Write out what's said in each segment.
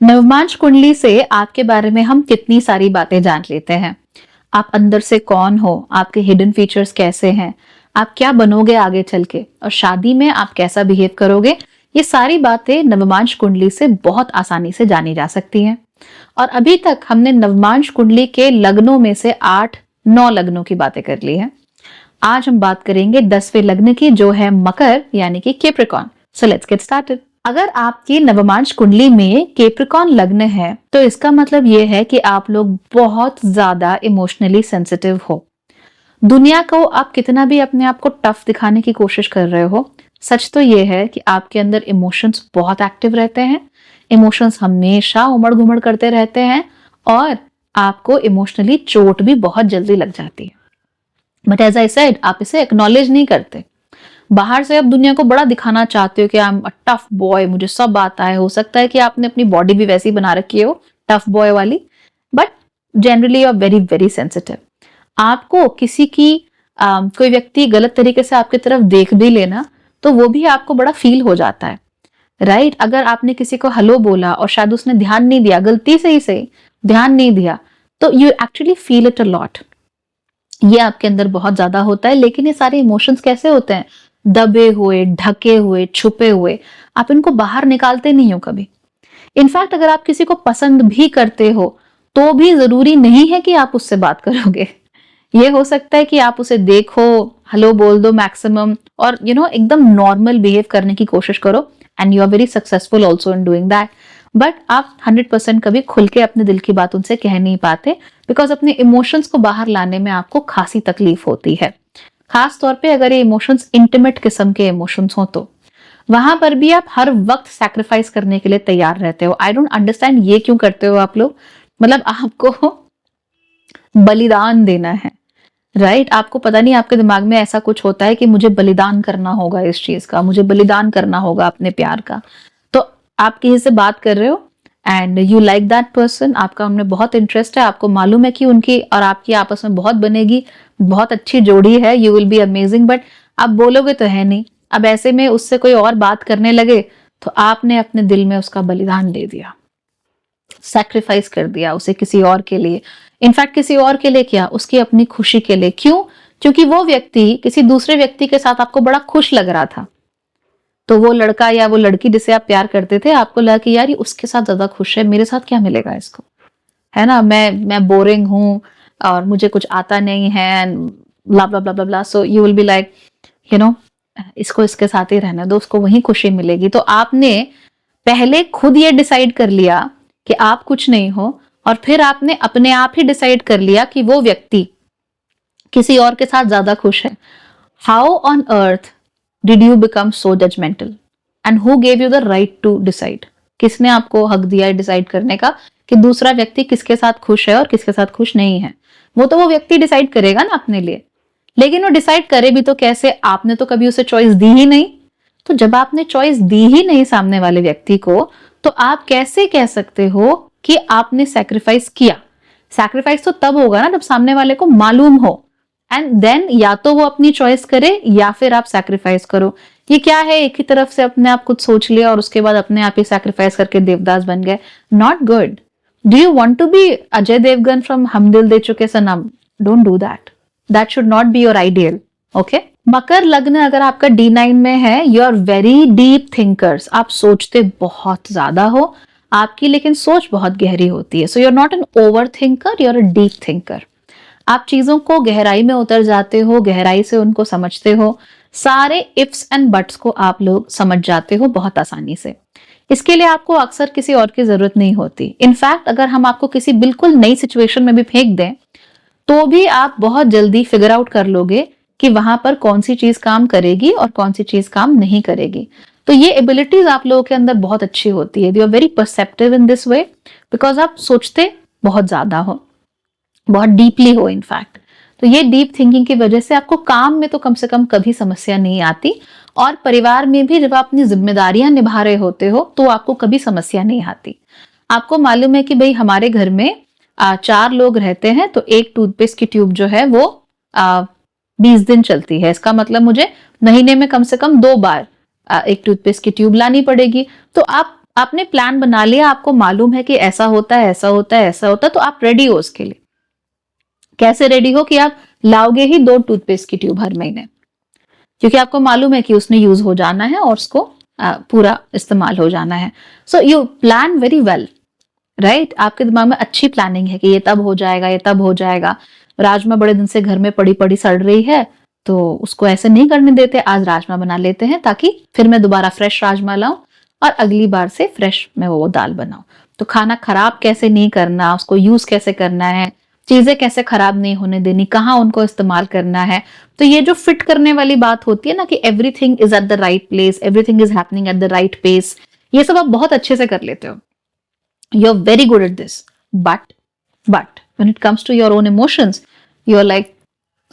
नवमांश कुंडली से आपके बारे में हम कितनी सारी बातें जान लेते हैं। आप अंदर से कौन हो, आपके हिडन फीचर्स कैसे हैं, आप क्या बनोगे आगे चल के, और शादी में आप कैसा बिहेव करोगे। ये सारी बातें नवमांश कुंडली से बहुत आसानी से जानी जा सकती हैं। और अभी तक हमने नवमांश कुंडली के लग्नों में से 8-9 लग्नों की बातें कर ली हैं। आज हम बात करेंगे 10वें लग्न की, जो है मकर यानी कि Capricorn. So let's get started. अगर आपकी नवमांश कुंडली में कैप्रिकॉर्न लग्न है तो इसका मतलब ये है कि आप लोग बहुत ज्यादा इमोशनली सेंसिटिव हो। दुनिया को आप कितना भी अपने आप को टफ दिखाने की कोशिश कर रहे हो, सच तो ये है कि आपके अंदर इमोशंस बहुत एक्टिव रहते हैं। इमोशंस हमेशा उमड़ घुमड़ करते रहते हैं और आपको इमोशनली चोट भी बहुत जल्दी लग जाती है। बट एज आई सेड, आप इसे एक्नॉलेज नहीं करते। बाहर से आप दुनिया को बड़ा दिखाना चाहते हो कि I am a tough boy, मुझे सब आता है। हो सकता है कि आपने अपनी बॉडी भी वैसी बना रखी हो, टफ बॉय वाली, but generally you are very very sensitive. आपको किसी की कोई व्यक्ति गलत तरीके से आपकी तरफ देख भी लेना तो वो भी आपको बड़ा फील हो जाता है, राइट? अगर आपने किसी को हेलो बोला और शायद उसने ध्यान नहीं दिया, गलती से ही सही ध्यान नहीं दिया, तो you actually feel it a lot. ये आपके अंदर बहुत ज्यादा होता है। लेकिन ये सारे इमोशंस कैसे होते हैं? दबे हुए, ढके हुए, छुपे हुए। आप इनको बाहर निकालते नहीं हो कभी। इनफैक्ट अगर आप किसी को पसंद भी करते हो तो भी जरूरी नहीं है कि आप उससे बात करोगे। ये हो सकता है कि आप उसे देखो, हेलो बोल दो मैक्सिमम, और एकदम नॉर्मल बिहेव करने की कोशिश करो, and you are very successful also in doing that. But आप 100% कभी खुल के अपने दिल की बात उनसे कह नहीं पाते, बिकॉज अपने इमोशंस को बाहर लाने में आपको खासी तकलीफ होती है। खास तौर पे अगर ये इमोशंस इंटीमेट किस्म के इमोशंस हो तो वहां पर भी आप हर वक्त सैक्रिफाइस करने के लिए तैयार रहते हो। आई डोंट अंडरस्टैंड ये क्यों करते हो आप लोग। मतलब आपको बलिदान देना है, राइट? आपको पता नहीं, आपके दिमाग में ऐसा कुछ होता है कि मुझे बलिदान करना होगा इस चीज का, मुझे बलिदान करना होगा अपने प्यार का। तो आप किसी से बात कर रहे हो and you like that person, आपका उनमें बहुत इंटरेस्ट है, आपको मालूम है कि उनकी और आपकी आपस में बहुत बनेगी, बहुत अच्छी जोड़ी है, you will be amazing, but आप बोलोगे तो है नहीं। अब ऐसे में उससे कोई और बात करने लगे तो आपने अपने दिल में उसका बलिदान दे दिया, सैक्रिफाइस कर दिया उसे किसी और के लिए। इनफैक्ट किसी और के लिए क्या, उसकी अपनी खुशी के लिए। क्यों? क्योंकि वो व्यक्ति किसी दूसरे व्यक्ति के साथ आपको बड़ा खुश लग रहा था। तो वो लड़का या वो लड़की जिसे आप प्यार करते थे, आपको लगा कि यार ये उसके साथ ज्यादा खुश है, मेरे साथ क्या मिलेगा इसको, है ना? मैं बोरिंग हूं और मुझे कुछ आता नहीं है, blah blah blah blah blah. So you will be like, you know इसको इसके साथ ही रहना दो, उसको वही खुशी मिलेगी। तो आपने पहले खुद ये डिसाइड कर लिया कि आप कुछ नहीं हो, और फिर आपने अपने आप ही डिसाइड कर लिया कि वो व्यक्ति किसी और के साथ ज्यादा खुश है। How on earth did you become so judgemental, and who gave you the right to decide? किसने आपको हक दिया है डिसाइड करने का कि दूसरा व्यक्ति किसके साथ खुश है और किसके साथ खुश नहीं है? वो तो वो व्यक्ति डिसाइड करेगा ना अपने लिए। लेकिन वो डिसाइड करे भी तो कैसे? आपने तो कभी उसे चॉइस दी ही नहीं। तो जब आपने चॉइस दी ही नहीं सामने वाले व्यक्ति को, तो आप कैसे कह सकते हो कि आपने सैक्रिफाइस किया? सैक्रिफाइस तो तब होगा ना जब सामने वाले को मालूम हो, एंड देन या तो वो अपनी चॉइस करे या फिर आप सैक्रिफाइस करो। ये क्या है, एक ही तरफ से अपने आप कुछ सोच लिया और उसके बाद अपने आप ही सैक्रिफाइस करके देवदास बन गए। Not good. Do you want to be Ajay Devgan from Hum Dil De Chuke Sanam? Don't do that. That should not be your ideal. Okay? मकर लग्न अगर आपका D9 में है, you are very deep thinkers. आप सोचते बहुत ज्यादा हो, आपकी लेकिन सोच बहुत गहरी होती है। So you are not an over thinker, you are a deep thinker. आप चीजों को गहराई में उतर जाते हो, गहराई से उनको समझते हो। सारे इफ्स एंड बट्स को आप लोग समझ जाते हो बहुत आसानी से। इसके लिए आपको अक्सर किसी और की जरूरत नहीं होती। इनफैक्ट अगर हम आपको किसी बिल्कुल नई सिचुएशन में भी फेंक दें तो भी आप बहुत जल्दी फिगर आउट कर लोगे कि वहां पर कौन सी चीज काम करेगी और कौन सी चीज काम नहीं करेगी। तो ये एबिलिटीज आप लोगों के अंदर बहुत अच्छी होती है। You are very perceptive in this way, because आप सोचते बहुत ज्यादा हो, बहुत डीपली हो इनफैक्ट। तो ये डीप थिंकिंग की वजह से आपको काम में तो कम से कम कभी समस्या नहीं आती, और परिवार में भी जब आप अपनी जिम्मेदारियां निभा रहे होते हो तो आपको कभी समस्या नहीं आती। आपको मालूम है कि भाई हमारे घर में 4 लोग रहते हैं, तो एक टूथपेस्ट की ट्यूब जो है वो 20 दिन चलती है। इसका मतलब मुझे महीने में कम से कम 2 बार एक टूथपेस्ट की ट्यूब लानी पड़ेगी। तो आप आपने प्लान बना लिया, आपको मालूम है कि ऐसा होता है, ऐसा होता है, ऐसा होता है, तो आप रेडी हो उसके लिए। कैसे रेडी हो कि आप लाओगे ही 2 टूथपेस्ट की ट्यूब हर महीने, क्योंकि आपको मालूम है कि उसने यूज हो जाना है और उसको पूरा इस्तेमाल हो जाना है। So you plan very well, right? आपके दिमाग में अच्छी प्लानिंग है कि ये तब हो जाएगा, ये तब हो जाएगा। राजमा बड़े दिन से घर में पड़ी पड़ी सड़ रही है, तो उसको ऐसे नहीं करने देते, आज राजमा बना लेते हैं ताकि फिर मैं दोबारा फ्रेश राजमा लाऊं और अगली बार से फ्रेश मैं वो दाल बनाऊं। तो खाना खराब कैसे नहीं करना, उसको यूज कैसे करना है, चीजें कैसे खराब नहीं होने देनी, कहाँ उनको इस्तेमाल करना है। तो ये जो फिट करने वाली बात होती है ना कि everything is at the right place, everything is happening at the right pace, ये सब आप बहुत अच्छे से कर लेते हो। You're very good at this, but when it comes to your own emotions, you're like,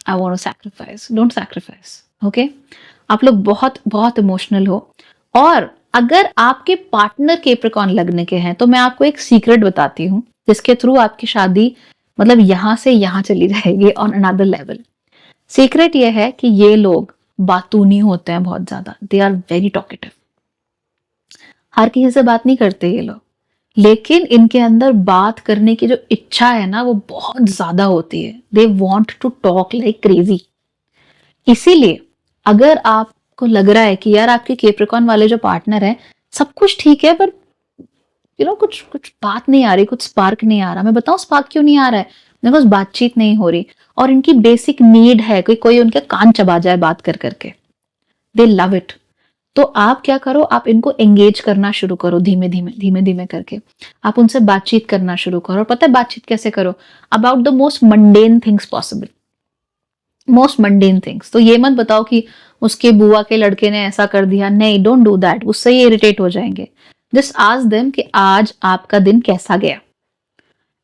I want to sacrifice. Don't sacrifice. Okay? आप लोग बहुत बहुत इमोशनल हो। और अगर आपके पार्टनर केप्रिकॉन लगने के हैं तो मैं आपको एक सीक्रेट बताती हूँ जिसके थ्रू आपकी शादी मतलब यहां से यहां चली जाएगी ऑन अनदर लेवल। सीक्रेट ये है कि ये लोग बातूनी होते हैं बहुत ज्यादा। They are very talkative. हर किसी से बात नहीं करते ये लोग, लेकिन इनके अंदर बात करने की जो इच्छा है ना वो बहुत ज्यादा होती है। They want to talk like crazy. इसीलिए अगर आपको लग रहा है कि यार आपके केप्रिकॉन वाले जो पार्टनर है सब कुछ ठीक है पर कुछ कुछ बात नहीं आ रही, कुछ स्पार्क नहीं आ रहा, मैं बताऊं स्पार्क क्यों नहीं आ रहा है? मेरे पास बातचीत नहीं हो रही और इनकी बेसिक नीड है कि कोई उनके कान चबा जाए बात कर करके। दे लव इट। तो आप क्या करो, आप इनको एंगेज करना शुरू करो धीमे धीमे करके। आप उनसे बातचीत करना शुरू करो। पता है बातचीत कैसे करो? About the most mundane things possible, most mundane things. तो ये मत बताओ कि उसके बुआ के लड़के ने ऐसा कर दिया, नहीं, डोंट डू दैट, उससे ये इरिटेट हो जाएंगे। जस्ट आस्क देम कि आज आपका दिन कैसा गया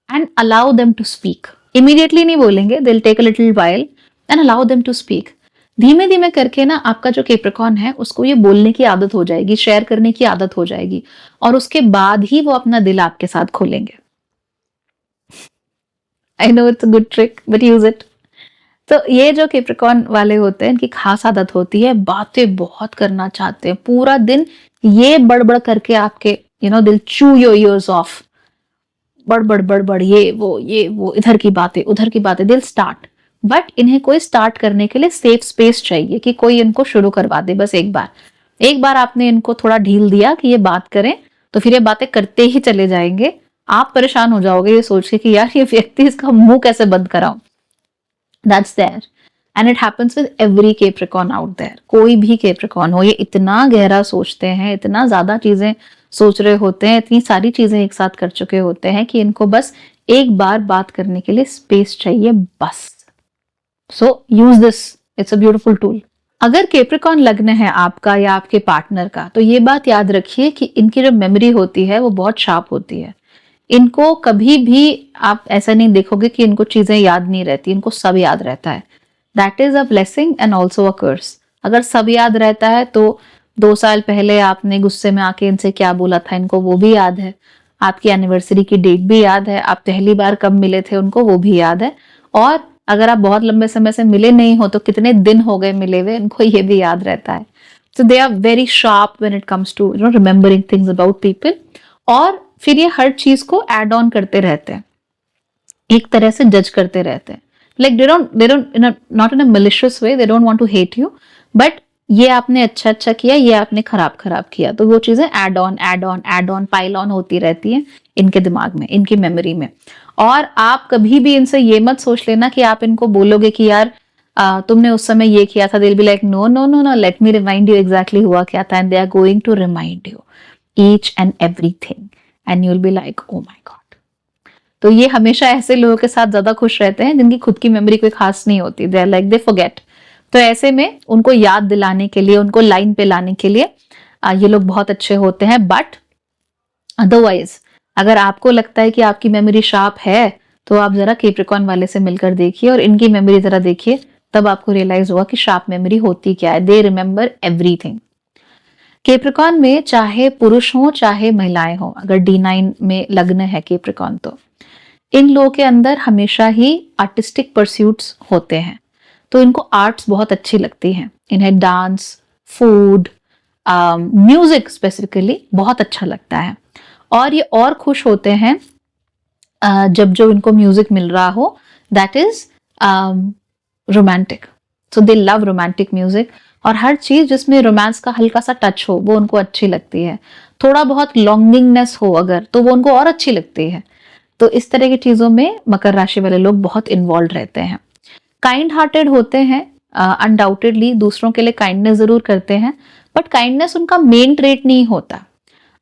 and allow them to speak. Immediately नहीं बोलेंगे, they will take a little while and allow them to speak. धीमे धीमे करके ना आपका जो केप्रिकॉन है उसको ये बोलने की आदत हो जाएगी, शेयर करने की आदत हो जाएगी और उसके बाद ही वो अपना दिल आपके साथ खोलेंगे। I know it's a good trick but use it. तो ये जो केप्रिकॉन वाले होते हैं इनकी खास आदत होती है, बातें बहुत करना चाहते हैं पूरा दिन। ये बड़बड़ करके आपके दिल चू योर ईयर्स ऑफ। बड़बड़ बड़बड़, ये वो इधर की बातें उधर की बातें, दिल स्टार्ट। बट इन्हें कोई स्टार्ट करने के लिए सेफ स्पेस चाहिए कि कोई इनको शुरू करवा दे। बस एक बार आपने इनको थोड़ा ढील दिया कि ये बात करें तो फिर ये बातें करते ही चले जाएंगे। आप परेशान हो जाओगे ये सोच के कि यार ये व्यक्ति इसका मुंह कैसे बंद कराऊं। That's there and it happens with every Capricorn out there. कोई भी केप्रिकॉन हो, ये इतना गहरा सोचते हैं, इतना ज्यादा चीजें सोच रहे होते हैं, इतनी सारी चीजें एक साथ कर चुके होते हैं कि इनको बस एक बार बात करने के लिए स्पेस चाहिए बस। So use this, it's a beautiful tool. अगर केप्रिकॉन लग्न है आपका या आपके पार्टनर का, तो ये बात याद रखिए कि इनकी जो मेमोरी होती है वो बहुत शार्प होती है। इनको कभी भी आप ऐसा नहीं देखोगे कि इनको चीजें याद नहीं रहती, इनको सब याद रहता है। That is a blessing and also a curse. अगर सब याद रहता है तो 2 साल पहले आपने गुस्से में आके इनसे क्या बोला था इनको वो भी याद है, आपकी एनिवर्सरी की डेट भी याद है, आप पहली बार कब मिले थे उनको वो भी याद है, और अगर आप बहुत लंबे समय से मिले नहीं हो तो कितने दिन हो गए मिले हुए इनको ये भी याद रहता है। So they are very sharp when it comes to remembering things about people. और फिर ये हर चीज को एड ऑन करते रहते हैं, एक तरह से जज करते रहते हैं। Like they don't not in a malicious way, they don't want to hate you, but ये आपने अच्छा अच्छा किया, ये आपने खराब खराब किया, तो वो चीजें एड ऑन पाइल ऑन होती रहती हैं इनके दिमाग में, इनकी मेमोरी में। और आप कभी भी इनसे ये मत सोच लेना कि आप इनको बोलोगे कि यार तुमने उस समय ये किया था। They will be like no no no no, let me remind you exactly हुआ क्या था, and they are going to remind you each and everything and you will be like oh my God. तो ये हमेशा ऐसे लोगों के साथ ज्यादा खुश रहते हैं जिनकी खुद की मेमोरी कोई खास नहीं होती। They are like they forget. तो ऐसे में उनको याद दिलाने के लिए, उनको लाइन पे लाने के लिए ये लोग बहुत अच्छे होते हैं। बट अदरवाइज अगर आपको लगता है कि आपकी मेमोरी शार्प है तो आप जरा केप्रिकॉन वाले से मिलकर देखिए और इनकी मेमोरी जरा देखिए, तब आपको रियलाइज होगा कि शार्प मेमोरी होती क्या है। They remember everything. केप्रिकॉन में चाहे पुरुष हो चाहे महिलाएं हो, अगर D9 में लग्न है केप्रिकॉन, तो इन लोगों के अंदर हमेशा ही आर्टिस्टिक परस्यूट्स होते हैं। तो इनको आर्ट्स बहुत अच्छी लगती हैं। इन्हें डांस, फूड, म्यूजिक स्पेसिफिकली बहुत अच्छा लगता है। और ये और खुश होते हैं जब जो इनको म्यूजिक मिल रहा हो that is romantic. So they love romantic music, और हर चीज जिसमें रोमांस का हल्का सा टच हो वो उनको अच्छी लगती है। थोड़ा बहुत लॉन्गिंगनेस हो अगर तो वो उनको और अच्छी लगती है। तो इस तरह की चीजों में मकर राशि वाले लोग बहुत इन्वॉल्व रहते हैं। काइंड हार्टेड होते हैं, अनडाउटेडली दूसरों के लिए काइंडनेस जरूर करते हैं, बट काइंडनेस उनका मेन ट्रेट नहीं होता।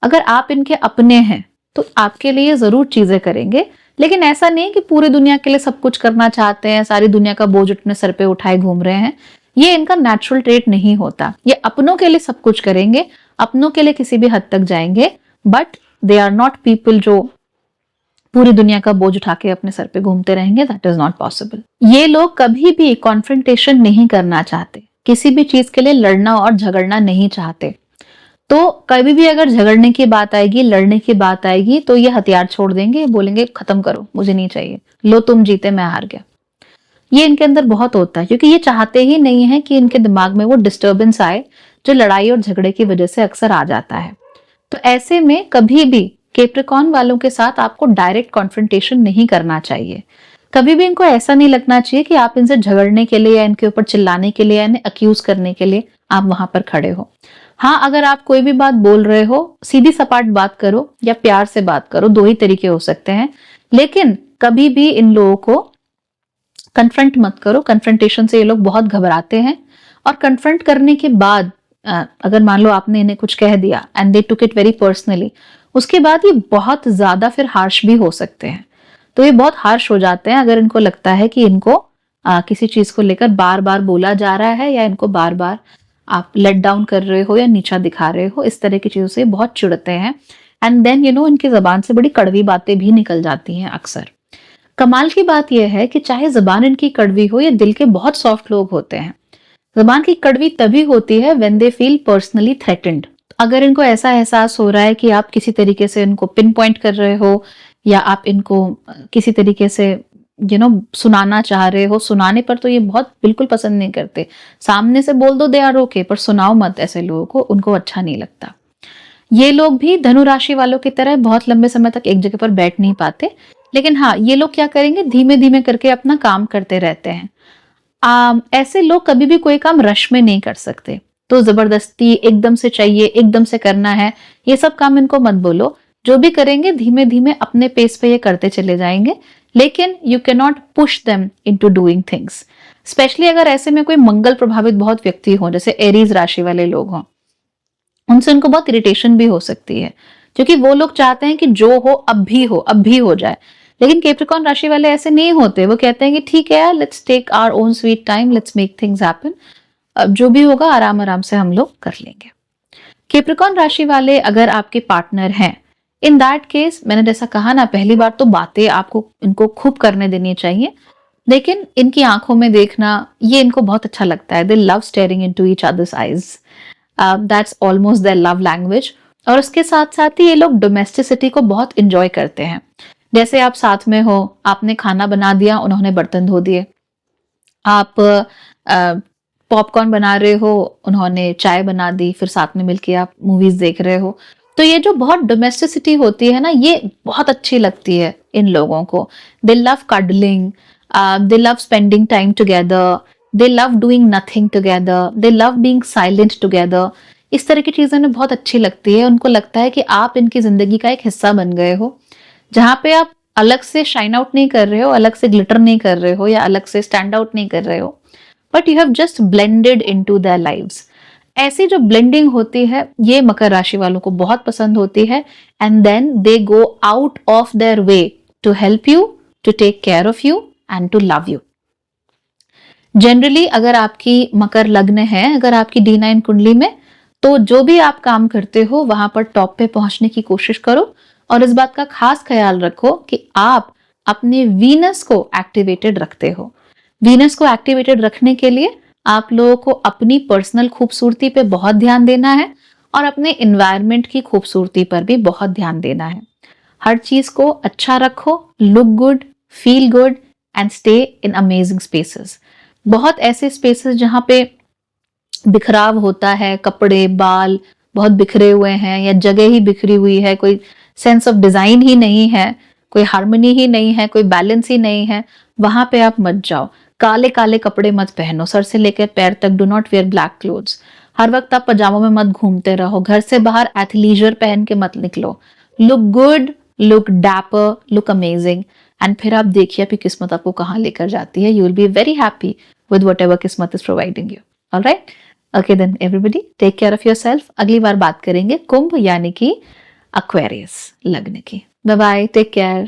अगर आप इनके अपने हैं तो आपके लिए जरूर चीजें करेंगे, लेकिन ऐसा नहीं कि पूरी दुनिया के लिए सब कुछ करना चाहते हैं, सारी दुनिया का बोझ अपने सर पे उठाए घूम रहे हैं। ये इनका नेचुरल ट्रेट नहीं होता। ये अपनों के लिए सब कुछ करेंगे, अपनों के लिए किसी भी हद तक जाएंगे, but they are not people जो पूरी दुनिया का बोझ उठा के अपने सर पे घूमते रहेंगे। That is not possible. ये लोग कभी भी कॉन्फ्रंटेशन नहीं करना चाहते, किसी भी चीज के लिए लड़ना और झगड़ना नहीं चाहते। तो कभी भी अगर झगड़ने की बात आएगी, लड़ने की बात आएगी, तो ये हथियार छोड़ देंगे, बोलेंगे खत्म करो, मुझे नहीं चाहिए, लो तुम जीते मैं हार गया। ये इनके अंदर बहुत होता है, क्योंकि ये चाहते ही नहीं है कि इनके दिमाग में वो डिस्टर्बेंस आए जो लड़ाई और झगड़े की वजह से अक्सर आ जाता है। तो ऐसे में कभी भी कैप्रिकॉर्न वालों के साथ आपको डायरेक्ट कॉन्फ्रंटेशन नहीं करना चाहिए। कभी भी इनको ऐसा नहीं लगना चाहिए कि आप इनसे झगड़ने के लिए या इनके ऊपर चिल्लाने के लिए या इन्हें अक्यूज करने के लिए आप वहां पर खड़े हो। हाँ, अगर आप कोई भी बात बोल रहे हो, सीधी सपाट बात करो या प्यार से बात करो, दो ही तरीके हो सकते हैं। लेकिन कभी भी इन लोगों को कन्फ्रंट मत करो। कन्फ्रंटेशन से ये लोग बहुत घबराते हैं, और कन्फ्रंट करने के बाद अगर मान लो आपने इन्हें कुछ कह दिया and they took it very personally, उसके बाद ये बहुत ज्यादा फिर हार्श भी हो सकते हैं। तो ये बहुत हार्श हो जाते हैं अगर इनको लगता है कि इनको किसी चीज को लेकर बार बार बोला जा रहा है, या इनको बार बार आप लेट डाउन कर रहे हो या नीचा दिखा रहे हो। इस तरह की चीजों से बहुत चिढ़ते हैं, एंड देन इनकी जबान से बड़ी कड़वी बातें भी निकल जाती हैं अक्सर। कमाल की बात यह है कि चाहे जबान इनकी कड़वी हो, ये दिल के बहुत सॉफ्ट लोग होते हैं। जबान की कड़वी तभी होती है when they feel personally threatened. अगर इनको ऐसा एहसास हो रहा है कि आप किसी तरीके से इनको पिन पॉइंट कर रहे हो, या आप इनको किसी तरीके से सुनाना चाह रहे हो, सुनाने पर तो ये बहुत बिल्कुल पसंद नहीं करते। सामने से बोल दो दे आर ओके, पर सुनाओ मत ऐसे लोगों को, उनको अच्छा नहीं लगता। ये लोग भी धनु राशि वालों की तरह बहुत लंबे समय तक एक जगह पर बैठ नहीं पाते, लेकिन हाँ, ये लोग क्या करेंगे, धीमे धीमे करके अपना काम करते रहते हैं। ऐसे लोग कभी भी कोई काम रश में नहीं कर सकते। तो जबरदस्ती एकदम से चाहिए, एकदम से करना है, ये सब काम इनको मत बोलो। जो भी करेंगे धीमे धीमे अपने पेस पे ये करते चले जाएंगे, लेकिन you can not push them into doing things. Specially अगर ऐसे में कोई मंगल प्रभावित बहुत व्यक्ति हो, जैसे एरीज राशि वाले लोग हों, उनसे उनको बहुत इरिटेशन भी हो सकती है, क्योंकि वो लोग चाहते हैं कि जो हो अब भी हो, अब भी हो जाए। लेकिन कैप्रिकॉर्न राशि वाले ऐसे नहीं होते। वो कहते हैं कि ठीक है यार, let's take our own sweet time, let's make things happen, अब जो भी होगा आराम आराम से हम लोग कर लेंगे। कैप्रिकॉर्न राशि वाले अगर आपके पार्टनर हैं, इन दैट केस मैंने जैसा कहा ना, पहली बार तो बातें आपको इनको खूब करने देनी चाहिए, लेकिन इनकी आंखों में देखना ये इनको बहुत अच्छा लगता है। दे love steering into each others eyes, that's almost their love language. और उसके साथ साथ ही ये लोग डोमेस्टिसिटी को बहुत इंजॉय करते हैं। जैसे आप साथ में हो, आपने खाना बना दिया, उन्होंने बर्तन धो दिए। आप पॉपकॉर्न बना रहे हो, उन्होंने चाय बना दी, फिर साथ में मिलके आप मूवीज देख रहे हो। तो ये जो बहुत डोमेस्टिसिटी होती है ना, ये बहुत अच्छी लगती है इन लोगों को। दे लव कडलिंग, दे लव स्पेंडिंग टाइम टुगेदर, दे लव डूइंग नथिंग टुगेदर, दे लव बीइंग साइलेंट टुगेदर। इस तरह की चीजें उन्हें बहुत अच्छी लगती है। उनको लगता है कि आप इनकी जिंदगी का एक हिस्सा बन गए हो, जहां पे आप अलग से शाइन आउट नहीं कर रहे हो, अलग से ग्लिटर नहीं कर रहे हो, या अलग से स्टैंड आउट नहीं कर रहे हो, but you have just blended into their lives. ऐसी जो ब्लेंडिंग होती है, ये मकर राशि वालों को बहुत पसंद होती है, and then they go out of their way to help you, to take care of you and to love you. Generally अगर आपकी मकर लग्न है, अगर आपकी D9 कुंडली में, तो जो भी आप काम करते हो वहां पर टॉप पे पहुंचने की कोशिश करो, और इस बात का खास ख्याल रखो कि आप अपने वीनस को एक्टिवेटेड रखते हो। वीनस को एक्टिवेटेड रखने के लिए आप लोगों को अपनी पर्सनल खूबसूरती पे बहुत ध्यान देना है, और अपने एनवायरनमेंट की खूबसूरती पर भी बहुत ध्यान देना है। हर चीज को अच्छा रखो, look good, feel good and stay in amazing spaces. बहुत ऐसे स्पेसेस जहां पे बिखराव होता है, कपड़े, बाल, बहुत बिखरे हुए हैं या जगह ही बिखरी हुई है, कोई सेंस ऑफ डिजाइन ही नहीं है, कोई हार्मनी ही नहीं है, कोई बैलेंस ही नहीं है, वहां पे आप मत जाओ। काले काले कपड़े मत पहनो, सर से लेकर पैर तक। Do not wear black clothes. हर वक्त आप पजामों में मत घूमते रहो। घर से बाहर एथलीजर पहन के मत निकलो। Look good, look dapper, look amazing. And फिर आप देखिए आपकी किस्मत आपको कहाँ लेकर जाती है। You will be very happy with whatever किस्मत is providing you. Alright, okay then everybody, take care of yourself. अगली बार बात करेंगे कुंभ यानी कि एक्वेरियस लग्न की। Bye bye, take care.